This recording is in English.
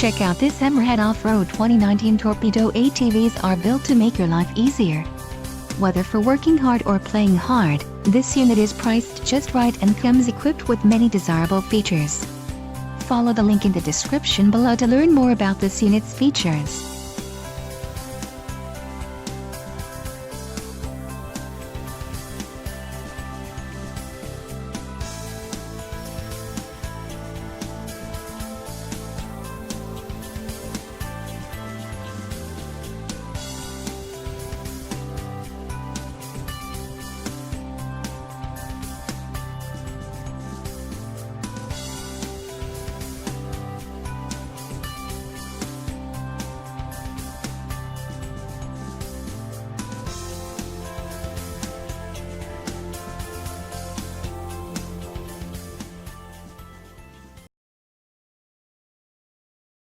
Check out this Hammerhead Off-Road 2019 Torpedo. ATVs are built to make your life easier. Whether for working hard or playing hard, this unit is priced just right and comes equipped with many desirable features. Follow the link in the description below to learn more about this unit's features.